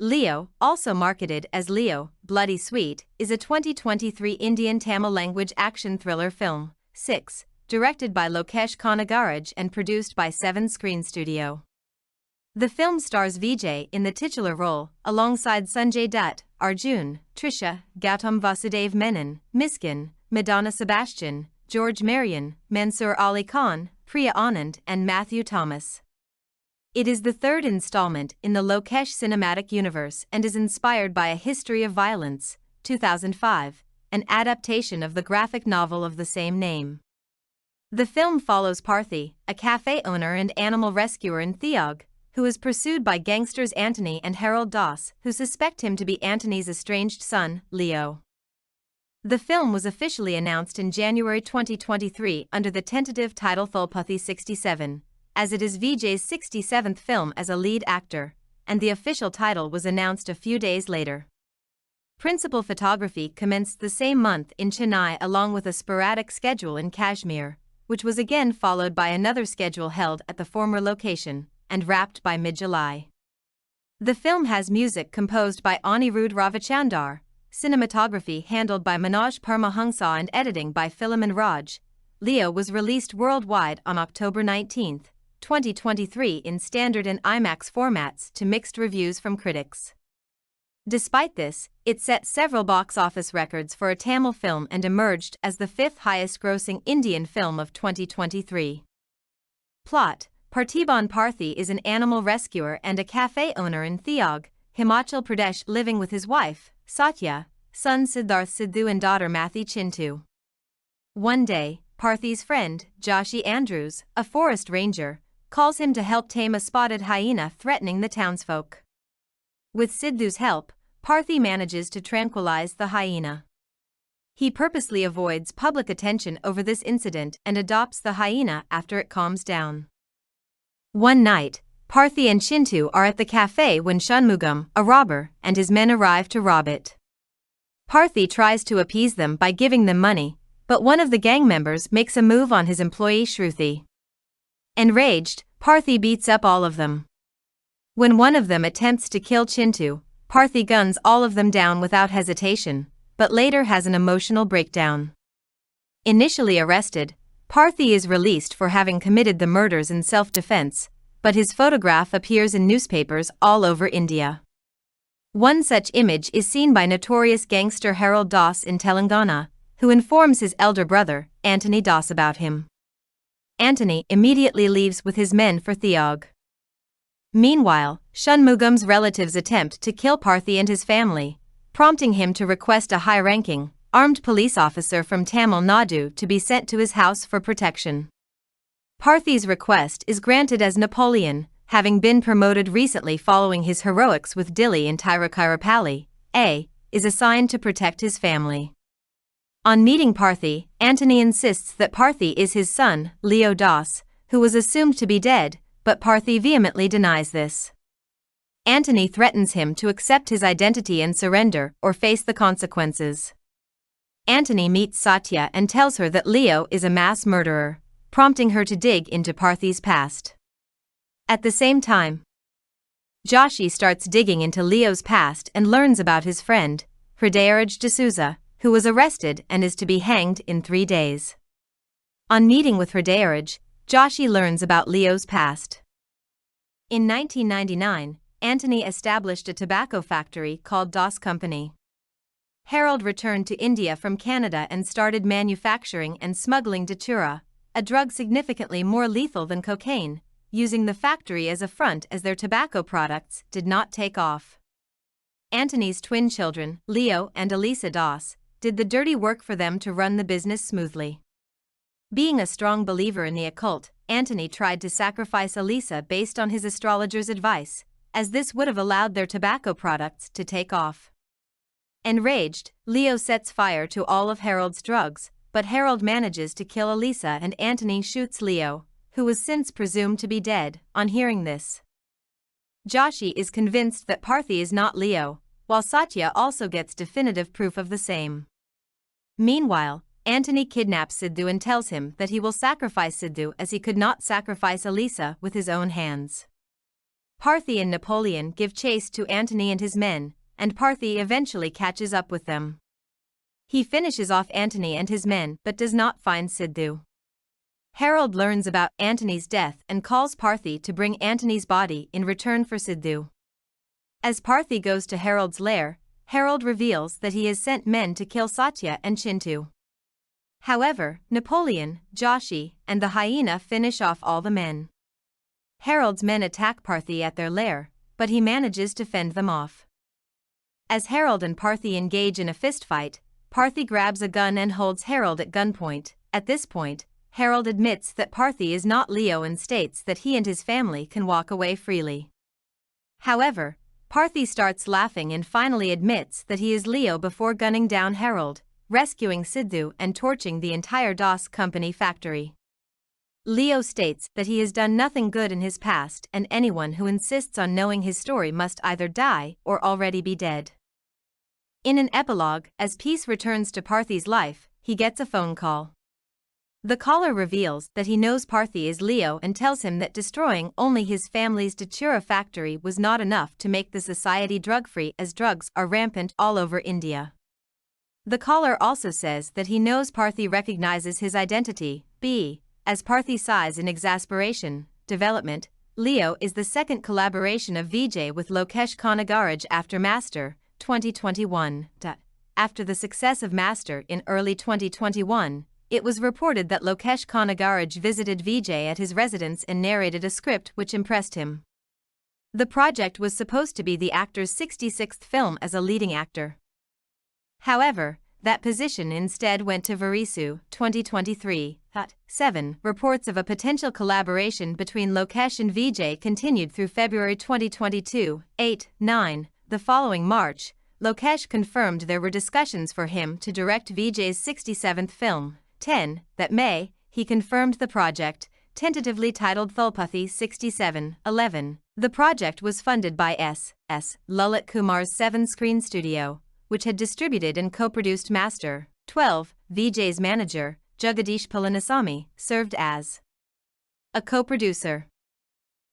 Leo, also marketed as Leo, Bloody Sweet, is a 2023 Indian Tamil language action thriller film, 6, directed by Lokesh Kanagaraj and produced by 7 Screen Studio. The film stars Vijay in the titular role, alongside Sanjay Dutt, Arjun, Trisha, Gautham Vasudev Menon, Mysskin, Madonna Sebastian, George Marion, Mansoor Ali Khan, Priya Anand and Matthew Thomas. It is the third installment in the Lokesh cinematic universe and is inspired by A History of Violence, 2005, an adaptation of the graphic novel of the same name. The film follows Parthi, a cafe owner and animal rescuer in Theog, who is pursued by gangsters Antony and Harold Das, who suspect him to be Antony's estranged son, Leo. The film was officially announced in January 2023 under the tentative title Thalapathy 67, as it is Vijay's 67th film as a lead actor, and the official title was announced a few days later. Principal photography commenced the same month in Chennai along with a sporadic schedule in Kashmir, which was again followed by another schedule held at the former location, and wrapped by mid-July. The film has music composed by Anirudh Ravichander, cinematography handled by Manoj Paramahamsa and editing by Philomin Raj. Leo was released worldwide on October 19, 2023 in standard and IMAX formats to mixed reviews from critics. Despite this, it set several box office records for a Tamil film and emerged as the 5th highest-grossing Indian film of 2023. Plot: Parthiban Parthi is an animal rescuer and a cafe owner in Theog, Himachal Pradesh, living with his wife, Satya, son Siddharth Sidhu and daughter Mathi Chintu. One day, Parthi's friend, Joshi Andrews, a forest ranger, calls him to help tame a spotted hyena threatening the townsfolk. With Sidhu's help, Parthi manages to tranquilize the hyena. He purposely avoids public attention over this incident and adopts the hyena after it calms down. One night, Parthi and Chintu are at the cafe when Shanmugam, a robber, and his men arrive to rob it. Parthi tries to appease them by giving them money, but one of the gang members makes a move on his employee Shruti. Enraged, Parthi beats up all of them. When one of them attempts to kill Chintu, Parthi guns all of them down without hesitation, but later has an emotional breakdown. Initially arrested, Parthi is released for having committed the murders in self-defense, but his photograph appears in newspapers all over India. One such image is seen by notorious gangster Harold Das in Telangana, who informs his elder brother, Antony Das, about him. Antony immediately leaves with his men for Theog. Meanwhile, Shanmugam's relatives attempt to kill Parthi and his family, prompting him to request a high-ranking, armed police officer from Tamil Nadu to be sent to his house for protection. Parthi's request is granted as Napoleon, having been promoted recently following his heroics with Dili in Tiruchirappalli, is assigned to protect his family. On meeting Parthi, Antony insists that Parthi is his son, Leo Das, who was assumed to be dead, but Parthi vehemently denies this. Antony threatens him to accept his identity and surrender or face the consequences. Antony meets Satya and tells her that Leo is a mass murderer, prompting her to dig into Parthi's past. At the same time, Joshi starts digging into Leo's past and learns about his friend, Hridayaraj D'Souza, who was arrested and is to be hanged in 3 days. On meeting with Hridayaraj, Joshi learns about Leo's past. In 1999, Antony established a tobacco factory called Das Company. Harold returned to India from Canada and started manufacturing and smuggling datura, a drug significantly more lethal than cocaine, using the factory as a front as their tobacco products did not take off. Antony's twin children, Leo and Elisa Das, did the dirty work for them to run the business smoothly. Being a strong believer in the occult, Antony tried to sacrifice Elisa based on his astrologer's advice, as this would have allowed their tobacco products to take off. Enraged, Leo sets fire to all of Harold's drugs, but Harold manages to kill Elisa and Antony shoots Leo, who was since presumed to be dead, on hearing this. Joshi is convinced that Parthi is not Leo, while Satya also gets definitive proof of the same. Meanwhile, Antony kidnaps Sidhu and tells him that he will sacrifice Sidhu as he could not sacrifice Elisa with his own hands. Parthi and Napoleon give chase to Antony and his men, and Parthi eventually catches up with them. He finishes off Antony and his men but does not find Sidhu. Harold learns about Antony's death and calls Parthi to bring Antony's body in return for Sidhu. As Parthi goes to Harold's lair, Harold reveals that he has sent men to kill Satya and Chintu. However, Napoleon, Joshi, and the hyena finish off all the men. Harold's men attack Parthi at their lair, but he manages to fend them off. As Harold and Parthi engage in a fistfight, Parthi grabs a gun and holds Harold at gunpoint. At this point, Harold admits that Parthi is not Leo and states that he and his family can walk away freely. However, Parthi starts laughing and finally admits that he is Leo before gunning down Harold, rescuing Sidhu and torching the entire DOS company factory. Leo states that he has done nothing good in his past and anyone who insists on knowing his story must either die or already be dead. In an epilogue, as peace returns to Parthi's life, he gets a phone call. The caller reveals that he knows Parthi is Leo and tells him that destroying only his family's Datura factory was not enough to make the society drug-free as drugs are rampant all over India. The caller also says that he knows Parthi recognizes his identity, as Parthi sighs in exasperation. Development. Leo is the second collaboration of Vijay with Lokesh Kanagaraj after Master, 2021. After the success of Master in early 2021, it was reported that Lokesh Kanagaraj visited Vijay at his residence and narrated a script which impressed him. The project was supposed to be the actor's 66th film as a leading actor. However, that position instead went to Varisu, 2023. 7. Reports of a potential collaboration between Lokesh and Vijay continued through February 2022. 8. 9. The following March, Lokesh confirmed there were discussions for him to direct Vijay's 67th film. 10. That May, he confirmed the project, tentatively titled Thalapathy 67. 11. The project was funded by Lalit Kumar's 7-screen studio, which had distributed and co-produced Master. 12. Vijay's manager, Jagadish Palanisamy, served as a co-producer.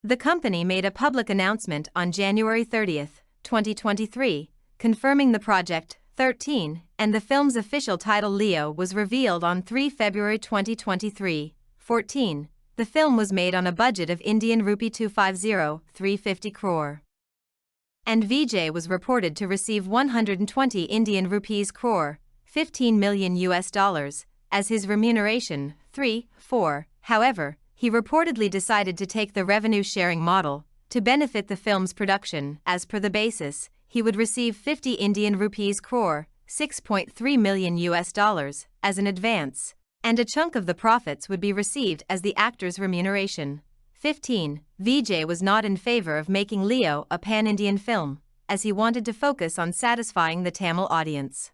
The company made a public announcement on January 30, 2023, confirming the project. 13. And the film's official title Leo was revealed on 3 February 2023. 14. The film was made on a budget of Indian rupee 250 crore. And Vijay was reported to receive 120 Indian rupees crore, $15 million as his remuneration. 3. 4. However, he reportedly decided to take the revenue-sharing model to benefit the film's production. As per the basis, he would receive 50 Indian rupees crore, $6.3 million as an advance, and a chunk of the profits would be received as the actor's remuneration. 15. Vijay was not in favor of making Leo a pan-Indian film, as he wanted to focus on satisfying the Tamil audience.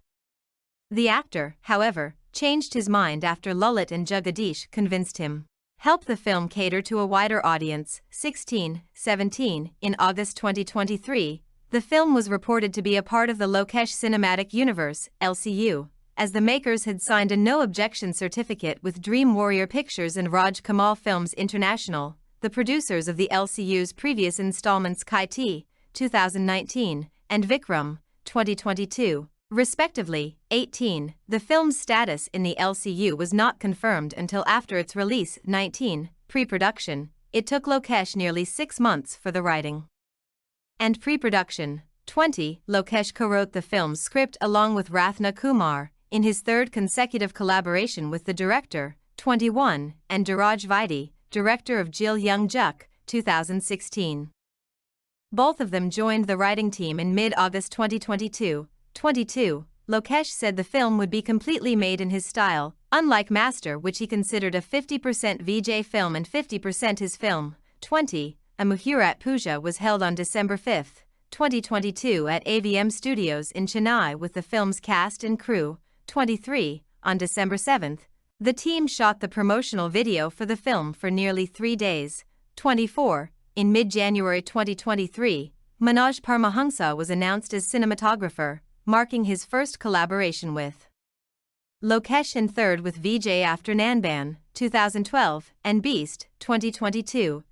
The actor, however, changed his mind after Lalit and Jagadish convinced him. Help the film cater to a wider audience. 16. 17. In August 2023, the film was reported to be a part of the Lokesh Cinematic Universe, LCU, as the makers had signed a no-objection certificate with Dream Warrior Pictures and Raj Kamal Films International, the producers of the LCU's previous installments Kaiti, 2019, and Vikram, 2022, respectively. 18. The film's status in the LCU was not confirmed until after its release. 19. Pre-production. It took Lokesh nearly 6 months for the writing and pre-production. 20. Lokesh co-wrote the film's script along with Rathna Kumar, in his third consecutive collaboration with the director. 21. And Deeraj Vidi, director of Jil Young Juk, 2016. Both of them joined the writing team in mid-August 2022. 22. Lokesh said the film would be completely made in his style, unlike Master, which he considered a 50% Vijay film and 50% his film. 20. A Muhurat Puja was held on December 5, 2022 at AVM Studios in Chennai with the film's cast and crew. 23. On December 7, the team shot the promotional video for the film for nearly 3 days. 24. In mid-January 2023, Manoj Paramahamsa was announced as cinematographer, marking his first collaboration with Lokesh and third with Vijay after Nanban, 2012, and Beast, 2022.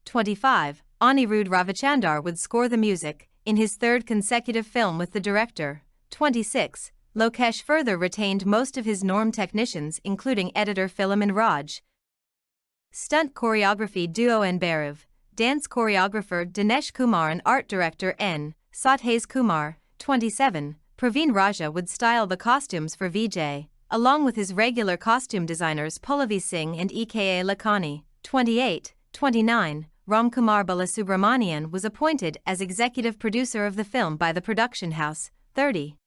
25. Anirudh Ravichander would score the music, in his third consecutive film with the director. 26. Lokesh further retained most of his norm technicians including editor Philomin Raj, stunt choreography duo Anbariv, dance choreographer Dinesh Kumar and art director Sathees Kumar. 27. Praveen Raja would style the costumes for Vijay, along with his regular costume designers Pallavi Singh and aka Lakhani. 28. 29. Ramkumar Balasubramanian was appointed as executive producer of the film by the production house. 30.